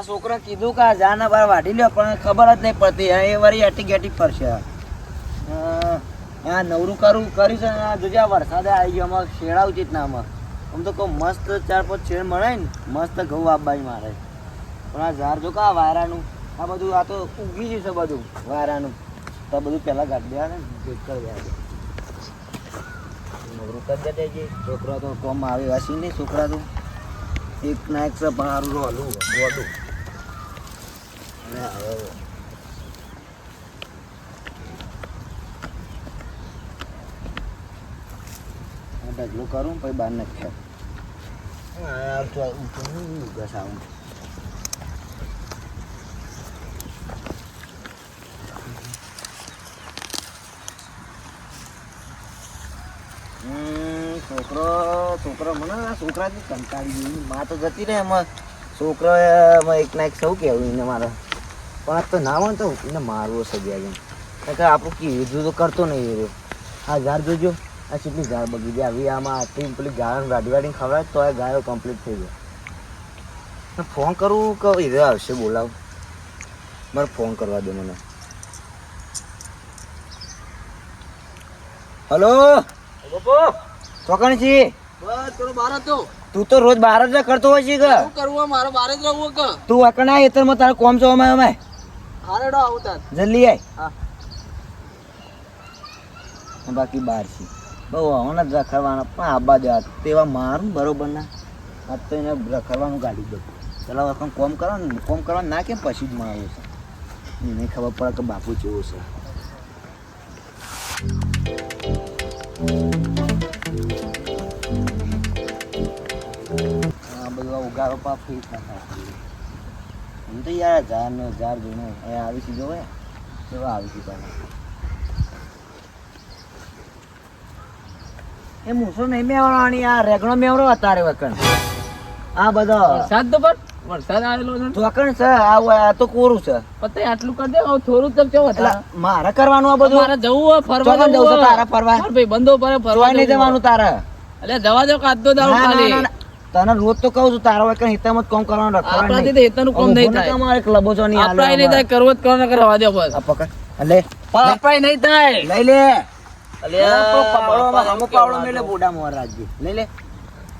આ છોકરા કીધું કે જા ના બાર વાઢી લ્યો પણ ખબર જ નહીં પડતી એ વળી એટી ગેટી ફરશે આ નવરું કર્યું છે ને જોજે આ વરસાદે આવી ગયો અમારે શેડાવું છે ના આમાં આમ તો કહું મસ્ત 4-5 શેડ મળે ને મસ્ત ઘઉં આપવાની મારે પણ આ ઝાડ જો કા વાયરાનું આ બધું આ તો ઉગી જશે બધું વાયરાનું તો બધું પહેલાં કાઢી દેવા ને ભેટ કરી દેવા નવરું કરી દેજે છોકરા તો કોમ આવે વાસી નહીં છોકરા તો એક ના એક સારું રોલું ગોડું અને હવે ઢગલું કરું પછી બહાર નથી ઘસાવું છોકરો મને છોકરાથી કંટાળી ગયું માં તો જતી રહે એમાં છોકરામાં એક ના એક સૌ કહેવું એને મારે પણ આ તો ના હોય તો એને મારવો સજ્યા કે આપણું કીધું તો કરતો નહીં એ રહ્યો આ ઝાડ જોજો આ કેટલી ઝાડ બગી જાય આવી આમાં આટલી પેલી ગાય વાડી વાડીને ખવડાવે તો એ ગાયો કમ્પ્લીટ થઈ જાય ફોન કરું કે એ આવશે બોલાવ મારે ફોન કરવા દે મને હલો ચોકણ છી બસ થોડો બહાર હતો તું તો રોજ બહાર જ કરતો હોય છે કે શું કરવું મારે બહાર જ રહું કે તું અકણા એતરમાં તારે કોમ છો અમે હારેડો આવું તાર જલ્દી આય હા બાકી બહાર છે બહુ હમણાં જ રખડવાના પણ આબા જ તેવા મારું બરોબર ના આજ તો એને રખડવાનું ગાડી દઉં ચલાવ કોમ કરો ને કોમ કરવા ના કેમ પછી જ મારું છે એને ખબર પડે કે બાપુ કેવો છે ઉગાડો પા ફીટ ના થાય એમ તો યાર ઝાડ જોઈને એ આવી છે જોવે કેવા આવી છે પાછા એ મૂસો નહીં મેવડવાની આ રેગણો મેવડો અત્યારે વખત આ બધો વરસાદ તો પણ વરસાદ આવેલો છે ચોકણ છે આ તો કોરું છે પતે આટલું કરી દે થોડું તો કેવું હતા મારે કરવાનું આ બધું મારે જવું ફરવા જવું છે તારા ફરવા ભાઈ બંધો પર ફરવા નહીં જવાનું તારે એટલે જવા દો કાદ દો દાવ ખાલી તને રોજ તો કહું છું તારા વખત હિતામાં કામ કરવાનું આપણાથી તો હિતાનું કામ નહીં થાય અમારે ક્લબો છો નહીં આપણા નહીં થાય કરવો જ કરો ને કરવા દો બસ આ પકડ લે આપણા નહીં થાય લઈ લે અલ્યા પાવડો મેલે બોડા મોર રાજજી લઈ લે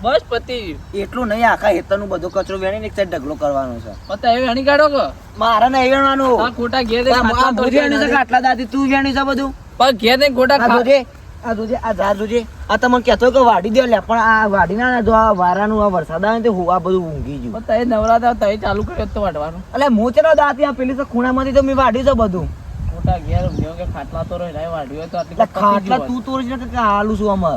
બસ પતિ એટલું નહીં આખા હેતરનું બધો કચરો વેણીને એક સાઈડ ઢગલો કરવાનો છે પતા એ વેણી કાઢો કે મારે નહીં વેણવાનું આ ખોટા ઘેર દે આટલા દાદી તું વેણી છે બધું પણ ઘેર દે ખોટા જોજે આ જોજે આ ઝાડ જોજે આ તમને કહેતો કે વાડી દે લે પણ આ વાડી ના જો આ વારાનું આ વરસાદ આવે ને તે આ બધું ઊંઘી ગયું પતા એ નવરાતા તઈ ચાલુ કર્યો તો વાટવાનું એટલે હું ચલો દાંતી આ પેલી તો ખૂણામાંથી તો મેં વાડી છે બધું ખોટા ઘેર ઊંઘ્યો કે ખાટલા તો રહી વાડ્યો તો એટલે ખાટલા તું તોડી ને કે હાલું છું અમે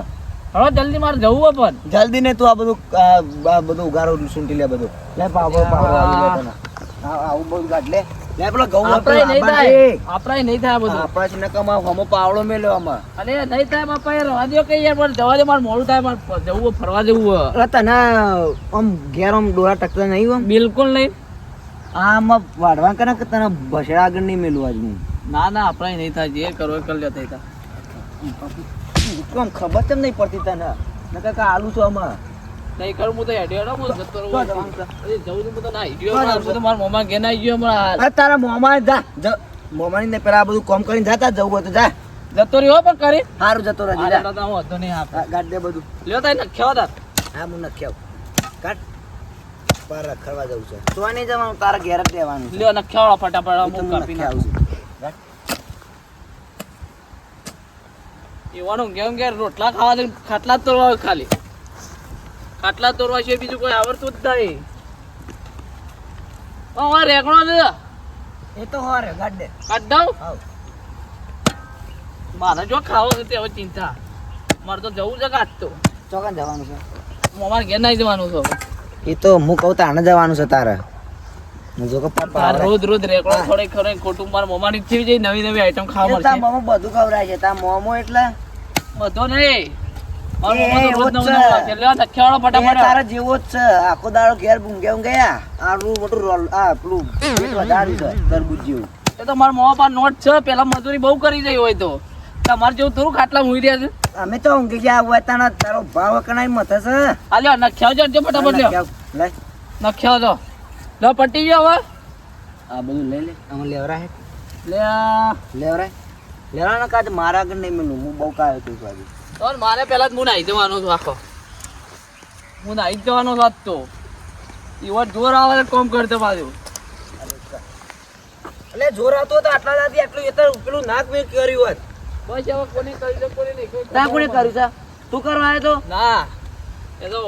હવે જલ્દી મારે જવું પણ જલ્દી ને તું આ બધું ઉગારો સુંટી લે બધું લે પાવો આવું બધું કાઢ લે લે પેલો ઘઉં આપણા નહીં થાય બધું આપણા છે ને કમા હમો પાવડો મેલ્યો આમાં અરે નહીં થાય બાપા યાર રવા દો કે યાર પણ જવા દે મારે મોડું થાય મારે જવું ફરવા જવું અરે તને આમ ઘેર આમ ડોરા ટકતા નહીં આમ બિલકુલ નહીં આમાં વાઢવા કરે કે તને ભસડા આગળ નહીં મેલું આજ હું ના આપણા નહીં થાય જે કરો એ કરી લે થઈ આમ ખબર કેમ નહીં પડતી તને નકર કે આલુ છું આમાં નહીં કરું હું તો હેડ્યો હું જતો રહું જવું તો ના હિડ્યો તો મારા મોમાં ઘેર આવી ગયો હમણાં અરે તારા મોમાં જા મોમાની ને પેલા બધું કોમ કરીને જાતા જવું હોય તો જા જતો રહ્યો પણ કરી સારું જતો રહેજે જા હું હતો નહીં આપ ગાડ દે બધું લ્યો તાઈ નખ્યો તાર હા હું નખ્યાવ કાટ પર રખડવા જવું છે તો નહીં જવાનું તારા ઘેર જ દેવાનું લ્યો નખ્યો ફટાફટ હું કાપી નાખું એવાનું કેમ કે રોટલા ખાવા દે ખાટલા તોડવા ખાલી ખાટલા તોડવા છે બીજું કોઈ આવડતું જ નહીં રેકડો ને એ તો હોરે ગાડ દે કાઢ દઉં આવ મારે જો ખાવો છે તે હવે ચિંતા મારે તો જવું છે કાઢ તો ચોકન જવાનું છે અમારે ઘેર નહીં જવાનું છે એ તો હું કહું તાણે જવાનું છે તારે જો કે રોજ રેકડો થોડે ખરે ખોટું મારા મોમાની થી જઈ નવી આઈટમ ખાવા મળશે મોમો બધું ખવડાય છે તા મોમો એટલે બધો નહીં તારા જેવો જ છે આખો દાડો ઘેર ઊંઘ્યા આટલું મોટું રોલ આ પેલું વધાર્યું છે તરબૂચ જેવું એ તો મારા મોમાં પાસે નોટ છે પેલા મજૂરી બહુ કરી જઈ હોય તો તમારે જેવું થોડું ખાટલા મૂવી રહ્યા છે અમે તો ઊંઘી ગયા હોય તારો ભાવ કણાઈ મથે છે આ લ્યો નખ્યાવ જો ફટાફટ લ્યો લે નખ્યાવ જો લો પટી ગયો હવે આ બધું લઈ લે આમાં લેવરા હે લે આ. લેવરા લેવરા કાચ મારા આગળ નહીં મેલું હું બહુ કાયો છું બાજુ તો મારે પહેલા જ હું નાહી જવાનો છું આખો હું નાહી જ જવાનો છું આજ તો ઈવન જોર આવે તો કોમ કરતો પાછું એટલે જોર આવતો હતો આટલા દાદી આટલું એ તો પેલું નાક મેં કર્યું હોત બસ હવે કોને કરી દે કોને નહીં કોઈ ત્યાં કોને કર્યું છે તું કરવા આવ્યો તો ના એ તો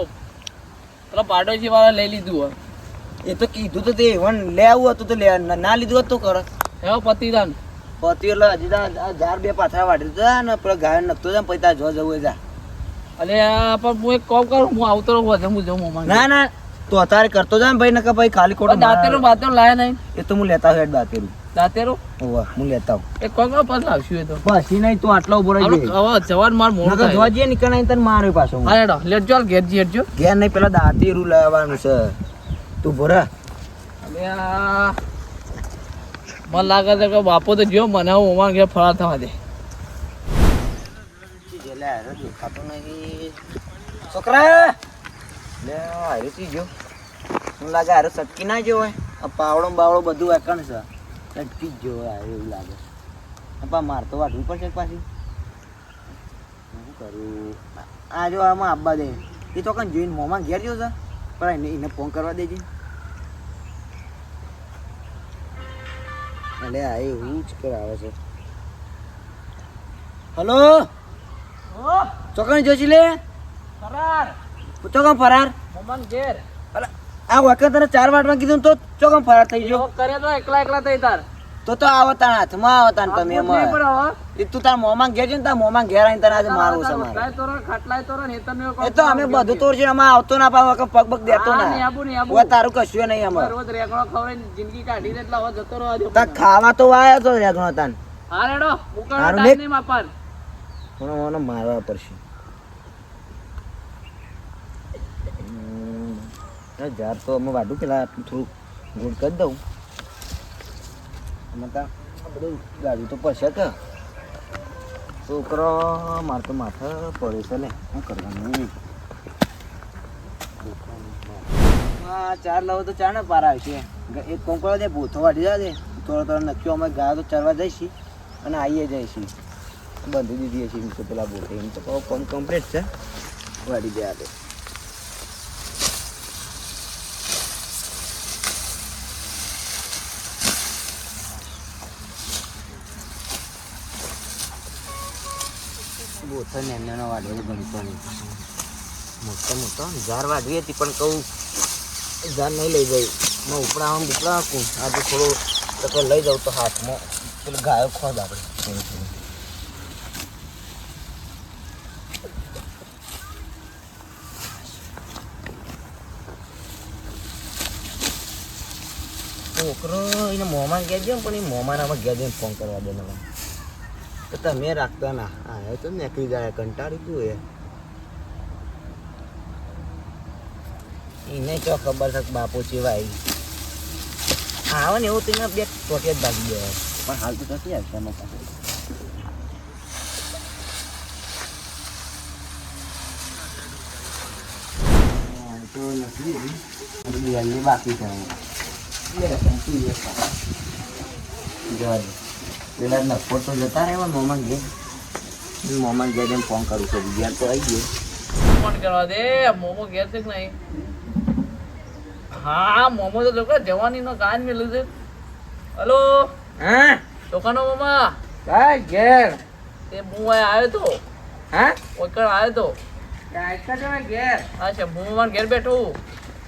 પેલા પાડોશી વાળા લઈ લીધું હોય એ તો કીધું તો તે વન લે આવું હતું તો લે ના લીધું હોત તો કર એવો પતિદાન પતિ એટલે હજી તો આ ઝાડ બે પાથરા વાટી દીધા ને પેલો ગાય નખતો જાય પૈસા જો જવું એ જા અરે આ પણ હું એક કોમ કરું હું આવતો રહું વધે હું જઉં મોમાં ના ના તો અત્યારે કરતો જાય ને ભાઈ નકા ભાઈ ખાલી ખોટું દાંતેરું બાતેરું લાયા નહીં એ તો હું લેતા હેડ દાંતેરું દાંતેરું ઓવા હું લેતા આવું એક કોમ કરો પાછું લાવશું એ તો બસ ઈ નહીં તું આટલો ઉભો રહી આપણે હવે જવાન માર મોડું નકર થાય જોવા જઈએ નીકળ નહીં તને મારે પાછો હા હેડો લેટજો હાલ ઘેર જી હેડજો ઘેર નહીં પેલા દાંતેરું લાવવાનું છે તું ભરા અરે આ મને લાગે છે કે બાપો તો જો મને ઓમાં ઘેર ફરાર થવા દે દેખાતો નહીં છોકરા લે હારે થી જો શું લાગે હારે સટકી ના જો હોય આ પાવડો બાવડો બધું એકણ છે સટકી જ જો હારે એવું લાગે પા માર તો વાટવું પડશે પાછી શું કરું આ જો આમાં આબા દે એ તો કઈ જોઈને મોમાં ઘેર જો છે પણ એને ફોન કરવા દેજે અલે આ એવું જ કરાવે છે હલો ચોકન જોશી લે ફરાર ચોકન ફરાર મોમાન ઘેર અલા આ વખત તને 4 વાટમાં કીધું તો ચોકન ફરાર થઈ ગયો કરે તો એકલા એકલા થઈ તાર તો આવતાન હાથમાં આવતાન તમે નહીં એમાં પણ હવે એ તું તાર મોમાં ઘેર છે ને તાર મોમાં ઘેર આવીને તને આજે મારવું છે મારે ખાટલાય તોરણ ખાટલાય તોરણ એ તમે એ તો અમે બધું તોડ છે આમાં આવતો ના પાવ પગ પગ દેતો ના આબુ નહીં આબુ હવે તારું કશું નહીં અમાર રોજ રેગણો ખવડાવીને જિંદગી કાઢી દે એટલે હવે જતો રહો દે તા ખાવા તો આયો તો રેગણો તાન હા રેડો ઉકાળો હારું ટાઈમ લે. નહીં માપાર મને મારવા પડશે યાર તો અમે વાડું પેલા આટલું થોડું ગુડ કરી દઉં અમે તા બધું ગાડી તો પડશે કે છોકરો મારે તો માથા પડે છે ને શું કરવાનું હા 4 લાવો તો 4 ને પાર આવશે એક કોંકળો દે ભૂથો વાટી જાય થોડો થોડો નક્કી અમે ગાયો તો ચરવા જઈશી અને આવીએ જઈશી બંધી દીધી છે એમ તો પેલા બોટે એમ તો કોમ કમ્પ્લીટ છે વાડી દે આલે બોથો ને એમને વાડેલું ગમતો નહીં મોટો ઝાર વાડવી હતી પણ કહું ઝાર નહીં લઈ જાય મેં ઉપડામાં ઉપડા કું આજે થોડો તો લઈ જાઉં તો હાથમાં પેલું ગાયો ખોદ આપણે છોકરો એને મોંમાં ગયા છે પણ એ મોંમાં આમાં ગયા જઈને ફોન કરવા દે મને તો તમે રાખતા ના હા એ તો નીકળી જાય કંટાળી ગયું એને તો ખબર છે કે બાપો ચેવાય આવે ને એવું તો એને બે ટોટે જ ભાગી ગયા પણ હાલ તો નથી આવશે એમાં પાસે તો નથી બાકી છે જવા દે પેલા નફો તો જતા રહેવા મોમાં ગયા જેમ ફોન કરું છું ઘેર તો આવી ગયો ફોન કરવા દે મોમો ઘેર છે કે નહીં હા મોમો તો લોકો જવાની નો કાન મેલું છે હલો હા દુકાનો મામા કાય ઘેર તે હું આવ્યો તો હા ઓકળ આવ્યો તો કાય તમે ઘેર અચ્છા હું મારા ઘેર બેઠો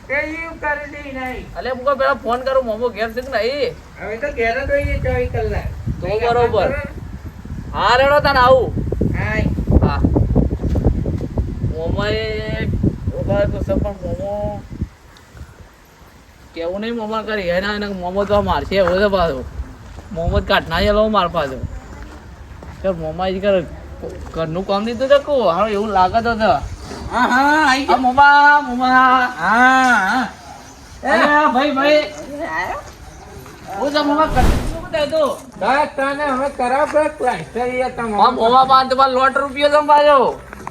કે યુ કરી દે નહીં અલે મુકો પેલા ફોન કરું મોમો ઘેર છે કે નહીં હવે તો ઘેર જ હોઈએ 24 કલાક તો બરોબર હા રેડો તને આવું હાય હા મોમાએ ઓલા તો સબ પણ મોમો કેવું નહીં મોમા કરી એના એને મોમો તો મારશે એવો છે પાછો મોમો કાઢ ના જેલો માર પાછો કે મોમા જ કર ઘરનું કામ દીધું તો કહું હારો એવું લાગે તો હા હા આઈ આ મોમા મોમા હા ભાઈ ભાઈ હું તો મોમા શું બતાય તો તને હવે કરાવ કે પ્લાસ્ટર યા તમ મોમા પાંચ તમાર લોટ રૂપિયો તમ પાછો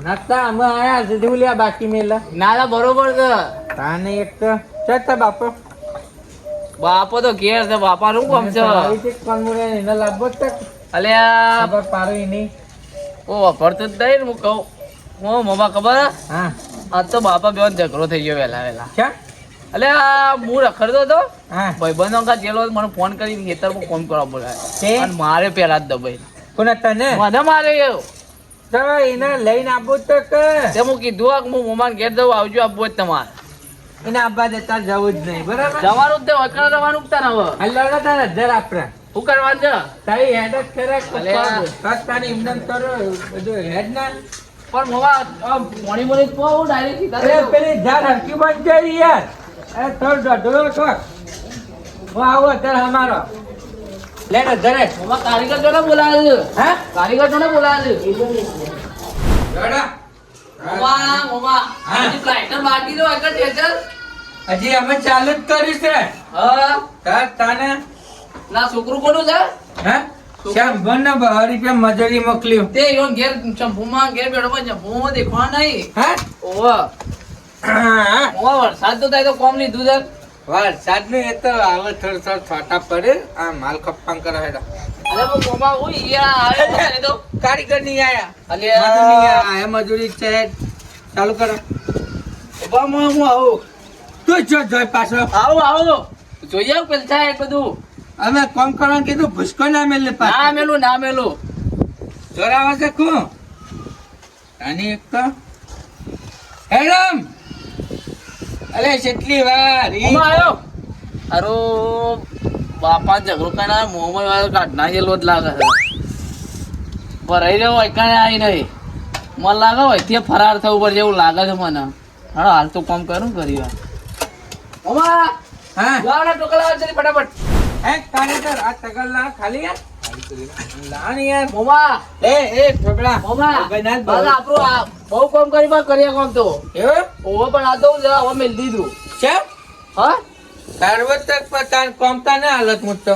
નતા અમે આયા છે દેવલિયા બાકી મેલા ના ના બરોબર છે તાને એક તો ચતા બાપો બાપો તો ઘેર છે, બાપાનું કોમ છે. એને લાભો જ તક અલ્યા ખબર પાડો એની. ઓ વાપરતું જ નહીં ને હું કહું. હું મોમાં ખબર હે? હા આજ તો બાપા બેવાનો ઝઘડો થઈ ગયો વહેલા. ક્યાં? અલ્યા હું રખડતો હતો, હા ભાઈબંધો કાં જેલો મને ફોન કરીને ખેતરમાં ફોન કરવા બોલાય તે? અને મારે પેલા જ દબાઈ કોને તને? મને મારે એવું. તો એને લઈને આપવું તો કે તે હું કીધું આ કે હું મોમાન ઘેર જવું, આવજો આપવો જ તમારે. એને આપવા દેતા જવું જ નહીં બરાબર. જવાનું જ તે વચમાં જવાનું જ તારે હવે. હલ્લો તારે હજાર આપણે શું કરવાનું છે? તારી હેડ જ કરે અલ્યા. તારી એમને કરો બધું હેડ ના. પણ મોમાં મોડી મોડી તો હું ડાયરેક્ટ સીધા અરે થઈ જાઉં. પેલી ઝાડ હરકી બંધ કરી યાર. એ થોડ ઢોળો થોડ. હું આવો અત્યારે અમારો લેટ ધરે. મોમાં કારીગર જોડે બોલાવે છે. હા કારીગર જોડે બોલાવે છે. જોડા. મોમાં હા. હજી પ્લાસ્ટર બાકી છે, આગળ ઠેચર. હજી અમે ચાલુ જ કર્યું છે. હા તાર તાને ના છોકરું કોનું છે? હા શ્યામ બને 12 રૂપિયા મજૂરી મોકલ્યું. તે યોન ઘેર ચંપુમાં ઘેર બેઠો પણ ચંપુમાં દેખવા નહીં. હા ઓવા હા ઓવા વરસાદ તો થાય તો કોમ લીધું છે. વરસાદ નું એ તો આવે થોડું થોડું છોટા પડે. આ માલ ખપ્પાંગ કરે હેડા. અરે હું મોમાં હું ઈયા આવ્યો મને તો. કારીગર નહીં આયા. અલ્યા. મજૂરી નહીં આયા. મજૂરી છે ચાલુ કરો. ઉભા હું આવું. તું જો જોઈ પાછો. આવો જોઈએ આવું પેલ થાય બધું. અમે કોમ કરવાનું કીધું ભૂસકો ના મેલે ના પાછો. મેલું. જોરાવા છે કોણ? આની એક તો હેડમ. અલે કેટલી વાર ઈ. મોમાં આવ્યો. અરો બાપા ઝઘડો કઈ મોમાં વાળો કાઢના જેલો જ લાગે છે. ભરાઈ રહ્યો હોય કઈ આવી નહીં. મને લાગે હોય તે ફરાર થવું પડે એવું લાગે છે મને. હા હાલ તો કામ કરું કરી વાર. મોમાં હા લાવડા ટોકલા જરી ફટાફટ. હે કારીગર આ તગલા ખાલી યાર. લાણ યાર. મોમાં એ ઠોકડા. મોમાં બનાલ બસ આપણું આ બહુ કામ કરી બા કરીએ કામ તો. એવું ઓવો પણ આ તો જરા હવે મેલ દીધું. કેમ? હા તારવત તક પતાન કોમતા ના હાલત મુટતો.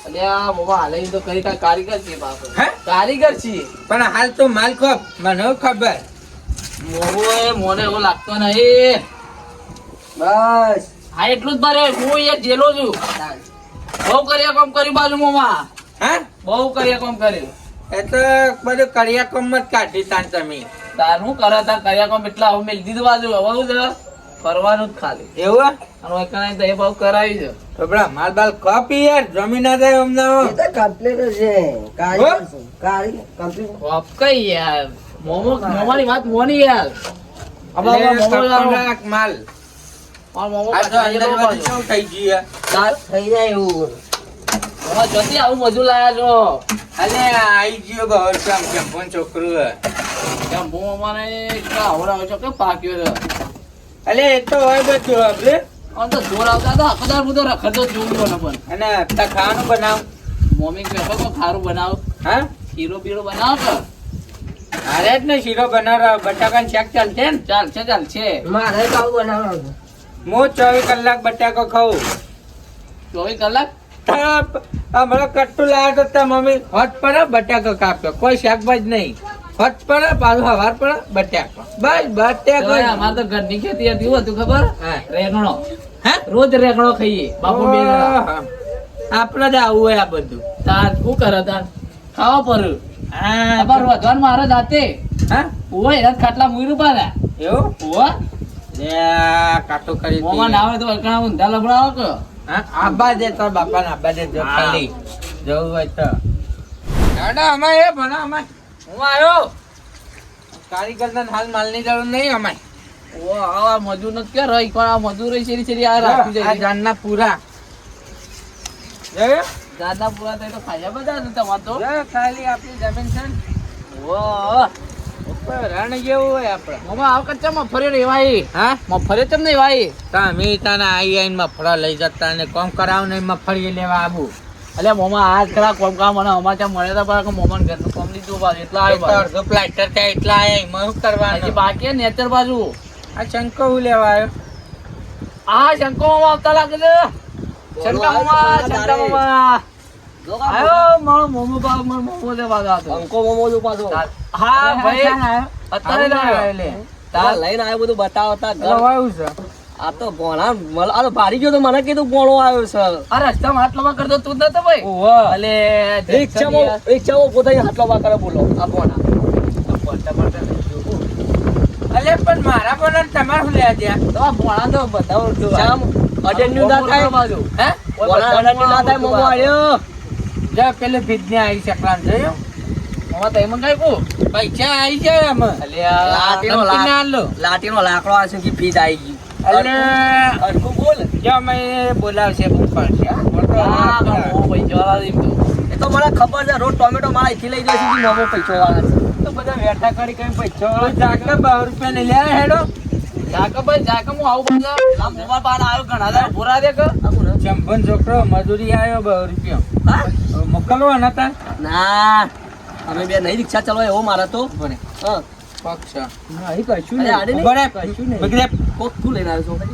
અલ્યા મોમાં હાલે ઈ તો કરી કાંઈ કારીગર છે બાપુ. હે? કારીગર છે. પણ હાલ તો માલ ખોપ મને ખબર. મોએ મોને એવો લાગતો નહીં. બસ હા એટલું જ ભરે હું એ જેલો છું. બહુ કરીએ કામ કર્યું બાજુ મોમાં. હા બહુ કરીએ કામ કર્યું. એ તો બધું કરિયા કોમ જ કાઢી તાન તમે. તાર હું કરે તાર કર્યા કામ એટલા હવે મેલ દીધું બાજુ હવે હું છે કરવાનું જ ખાલી. એવું અને એક તો એ બહુ કરાવી છે. ઠોકડા માલ બાલ ખોપી યાર જમી ના જાય અમને. બાપ કઈ યાર મોમાની વાત મોની યાર. અમારો એટલે મોમો લાવો. કપડાં માલ મારો મોમો આ તો કાઢી અંદર લો બધું બાજુ. શું થઈ ગયું મોમા જલ્દી આવું મજૂર લાયા છો. અલે આઈ ગયો બહર કામ કેમ પણ છોકરું હે. કેમ હું અમારે એટલા આવડાવે છો કે પાક્યો છે. અલે એ તો હોય બધું આપણે. આમ તો જોર આવતા હતા આખો બધો રખડતો જ જોવું મને પણ. અને તા ખાવાનું બનાવ. મમ્મી કહેતો તો ખારું બનાવ, હા ખીરો બીરો બનાવ કે. અરે જ ને શીરો બનાવવા બટાકાનું શાક ચાલશે ને. ચાલશે. હું 24 કલાક બટાકો ખાઉં. 24 કલાક. હમણાં કટ્ટું લાવ્યો તો તાર મમ્મી હોટ પર બટાકો કાપ્યો કોઈ શાકભાજી નહીં. હોટ પર પાછું હવાર પર બટાકો બસ બટાકો તો અમારે તો ઘરની ખેતી હતી એવું હતું ખબર. હા. રેંગણો હા રોજ રેંગણો ખાઈએ બાપુ બે જણા. આપડે જ આવું હોય આ બધું. તાર શું કરે તાર ખાવા પર હા ખબર વધવાનું મારે જાતે હા ઓય એના ખાટલા મુઈરું પાડ્યા એવું ઓવા લે કાટો કરી મોમાં ના આવે તો અકણા ઊંધા લબડાવો કે. આબા દે તાર બાપા ને આબા દે જો હા. ખાલી જવું હોય તો દાદા અમાય એ ભણા અમાય હું આવ્યો. કારીગર ના હાલ માલ ની જરૂર નહીં અમાય. ઓ આ મજૂર નથી કે રહી પણ આ મજૂર શેરી આ રાખી આ જાય. જાનના પૂરા જોયું? દાદા પૂરા થાય તો ખાયા બધા ને તમાર તો. જો ખાલી આપણી જમીન છે ને ઓ ઉપર રણ જેવું હોય આપડે. મોમાં આવ કચ્ચા મફરે રેવાય. હા મફરે ચમ નહીં વાય. તમે તાના આઈને મફળા લઈ જતા ને કોમ કરાવ ને મફળી લેવા આવું. અલ્યા મોમાં આજ ખરા કોમ કામ મને અમાચા મળ્યા હતા પણ મોમન ઘરનું કોમ લીધું પાછું એટલા આવ્યો અડધો પ્લાસ્ટર થાય એટલા આયા એમાં શું કરવાનું? હજી બાકી નેચર બાજુ. આ શંકો હું લેવા આવ્યો? આ શંકો મામા આવતા લાગે છે. શંકા મામા આયો મારો મોમો બાપ મારો મોમો દે બાદા હતો. હા ભાઈ અત્યારે જ આવ્યો. તાર એટલે વાયું છે. આ તો ભોણા આ તો ભારી ગયો તો મને કીધું ભોણો આવ્યો છે આ રસ્તામાં હાથ લવા કરતો તું જ નતો ભાઈ ઓહો. અલે રિક્ષામાં પોતાની હાથ લવા કરે બોલો આ ભોણા અલે પણ મારા પણ તમારે શું લેવા ત્યાં તો આ ભોણા તો બધા જામ અડેન્યુ ના થાય હે ભોણા અડેન્યુ ના થાય મોમો આવ્યો જો પેલું ભીજને આવી શકલામ જોયો મામા તો એમાં કઈ કો પૈસા આવી જાય આમાં અલે આ લાટીનો ધમકી ના આલો. લાટીનો લાકડો આ છે કે ફીજ આવી ગઈ અલે અડકું બોલ જો અમે બોલાવશે હું પડશે હા? મોટો આ વાત કરે. મોમો પૈસા વાળા દીમ તો એ તો મને ખબર છે રોજ ટોમેટો મારા અહીંથી લઈ જશે કે મોમો પૈસો વાળા છે તો બધા વેઠા કરી કઈ પૈસા જાકે 2 રૂપિયા ને લે હેડો જાકે ભાઈ જાકે હું આવું બધા આ મોબાઈલ પાર આવ્યો ઘણા દા પૂરા દે કે ચંપન છોકરો મજૂરી આવ્યો 2 રૂપિયા હા? મોકલવા નતા ના અમે બે નહીં રિક્ષા ચલાવે એવો મારા તો બને હા પક્ષ નહીં કશું નહીં આડે નહીં બરે કશું નહીં બગડે કોક તું લઈને આવ્યો છો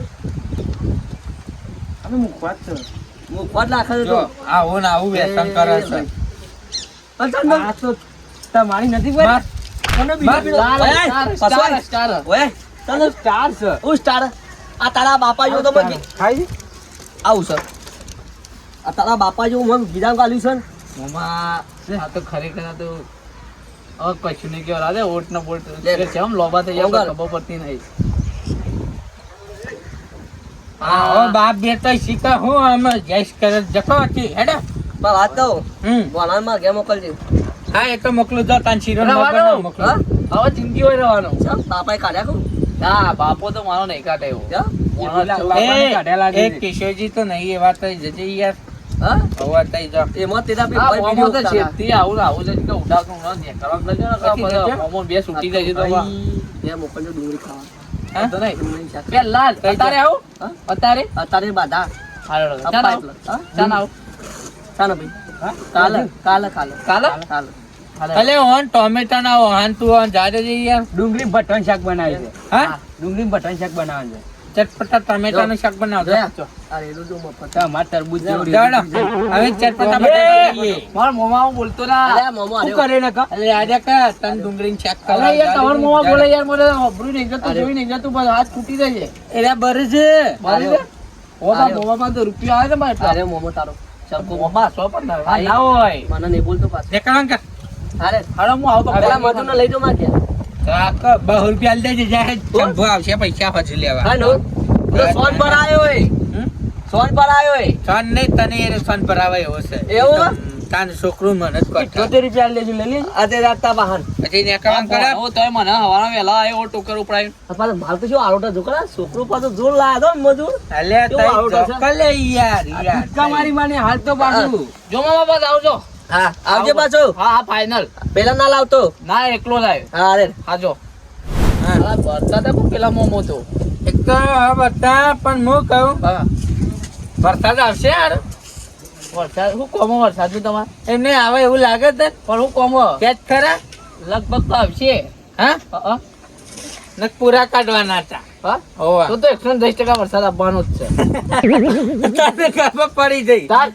અમે મુખવાત છે મુખવાટ નાખે છે જો તો આવું ને આવું વ્યસન કરે છે અચાનક આ તો તમારી નથી ભાઈ મને બીજો પીળો સ્ટાર સ્ટાર ઓય તને સ્ટાર છે હું સ્ટાર આ તારા બાપા જેવો તો મને ખાઈ આવું સર આ તારા બાપા જેવું મને ગીધામ ગાલ્યું છે ને મોમા આ તો ખરેખર આ તો હવે કશું નહીં કેવા રાધે ઓટ ના બોટ લે. છે આમ લોબા થઈ જાય મોંઘા. ખબર પડતી નહીં આ બાપ બેટા શીખા હું આમ જઈશ કરે જકો હતી હેડો પણ વાત કહું હમ ભણાવવામાં ઘેર મોકલજે હા એ તો મોકલું જો તાન શીરો ન રવાનો. બનાવ મોકલું હા? હવે જિંદગી હોય રહેવાનો ચાલ બાપાએ કાઢ્યા કહું ના બાપો તો મારો નહીં કાઢે એવો ક્યાં? મોણસ ચૌદ. એ કિશોરજી તો નહીં એ વાત થઈ જજે યાર હા હવે થઈ જા એમાં તેરા બી આ ભાઈ મોમો વિડીયો તો ઉતારા. છેકથી આવું ને આવું છે કે ઉડાવતું ન દે. કરવાનું લઈ જાઓ ને કે પછી બધા જજો. મોમો બે છૂટી જાય છે તો બા. ભાઈ, બે મોકલજો ડુંગળી ખાવા હા? તો નહીં. ડુંગળી શાક. બે લાલ કઈ અત્યારે જાઓ? આવું હા? અત્યારે અત્યારે બાધા હાલો આ ચાલ આવું pipeline. હા? ચાલ આવું ચાલો ભાઈ હા? કાલે કાલે કાલે કાલે કાલે હાલો. અલે ઓન ટોમેટા ના ઓન તું ઓન જાડે જઈ યાર ડુંગળી ભટ્ટાનું શાક બનાવે છે હા ડુંગળી ભટ્ટાનું શાક બનાવે છે ચટપટા ટમેટા નું શાક બનાવજો જોયા? આ રેડું જો મફત. તમારે તરબૂચ જેવું ચાલો હવે ચટપટા બટાકા લઈએ મારા મોમા હું બોલતો ના અરે મોમો શું આર્યો. કરે ને કા અલે આજે કા તન ડુંગળી શાક અરે યાર તમારા મોમા બોલે યાર મને અભરું નહીં જતું જોઈ નહીં જતું બસ હાથ તૂટી જાય છે એરા બર છે મારી દે ઓ બા મોમામાં તો રૂપિયા આવે ને મારા અરે મોમો તારો ચાલ કો મોમા 100 પણ ના આ આવે. ના હોય મને નહીં બોલતો પાછો દેખાણ કા અરે હાલો હું આવતો પેલા મજૂરને લઈ જાઓ માર ઘેર. રાક 2 રૂપિયા આલ દેજે જાય ચંપો આવશે પૈસા પછી લેવા હા નો તો સોન પર આવ્યો હે હમ? સોન પર આવ્યો હે સન નહીં તને એ સન પર આવે એવો છે એવું? તાન છોકરું મને જ કરતા 70 રૂપિયા લેજો લઈ લેજો આજે રાતના વાહન પછી ને કામ કરે ઓ તોય મને હવાના વેલા આવ્યો ટોકર ઉપડાય પાછો માલ તો શું આરોટા જોકરા છોકરો પાછો જોર લાયો મજૂર અલે કેવું તઈ આવડે છે? ચોક્કસ લે યાર યાર તમારી માને હાલ તો પાછું જો મામા પાસ આવજો હા આવજે પાછો હા હા ફાઇનલ પેલા ના લાવતો ના એકલો લાય હા અરે હાજો હા. હા બરતા તો પેલા મોમો તો એક તો હવે બધા પણ હું કહું હા વરસાદ આવશે યાર વરસાદ શું કોમો વરસાદ બી તમારે એમને આવે એવું લાગે છે પણ હું કોમો કે જ ખરા લગભગ તો આવશે હા હા ને પૂરા કાઢવાના હતા હા હોવા તો 110% વરસાદ આવવાનો જ છે તને ખબર પડી જઈ તાર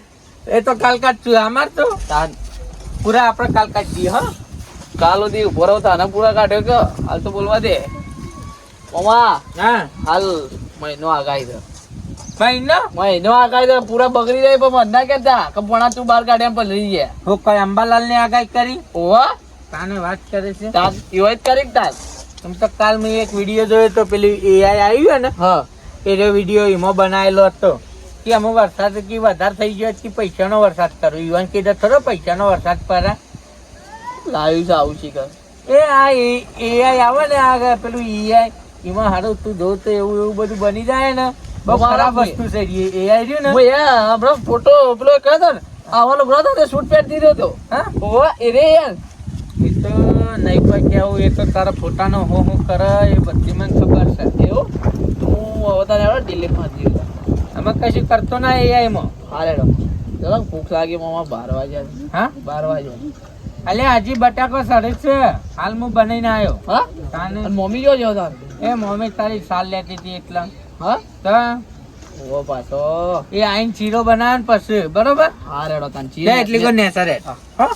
એ તો કાલકાટ છું અમાર તો તાર પૂરા આપણે કાલકાટ દી હા કાલો દી ઉભો રહો તાને પૂરા કાઢ્યો કે હાલ તો બોલવા દે મામા હા હાલ મહિનો આગાઈ દે મહિનો મહિનો આગાઈ દે પૂરા બગડી જાય પણ મત ના કહેતા કે ભણા તું બહાર કાઢ્યા પણ લઈ ગયા હું કઈ અંબાલાલ ને આગાહી કરી ઓવા તાને વાત કરે છે તાર એવો જ કરી તાર તમ તો કાલ મેં એક વિડીયો જોયો તો પેલી એઆઈ આવ્યું ને હા એ વિડીયો એમાં બનાવેલો હતો કે અમે વરસાદ કે વધારે થઈ ગયો કે પૈસાનો વરસાદ કરો ઈવન કીધો ખરો પૈસાનો વરસાદ પર લાવ્યું છે આવું શીખર એ આ એઆઈ આવે ને આ પેલું એઆઈ એમાં હારું તું જોઉં તો એવું એવું બધું બની જાય ને બહુ ખરાબ વસ્તુ છે એઆઈ રહ્યું ને હમણાં ફોટો પેલો કહ્યો હતો ને આવવાનો બ્રધર તે શૂટ પેન્ટ દીધો હતો હા ઓવા એ રે યાર એ તો નહીં કોઈ કેવું એ તો તારા ફોટાનો હું કરે એ બધી મને ખબર છે એવું તો હું હવે તારે હવે ડિલીટ માં દીધો આમાં કશું કરતો ના એઆઈમાં હારે ચલો ભૂખ લાગી મામા 12 વાગ્યા હા 12 વાગ્યા અલે હજી બટાકો સડે છે હાલ હું બનાવીને આવ્યો હા તાને અને મમ્મી જો જો તાર એ મમ્મી તારી સાલ લેતી હતી એટલા હા તો ઓ પાછો એ આઈન ચીરો બનાવે ને પછી બરોબર હારે તાન લે એટલી કોઈ નેસા રે હા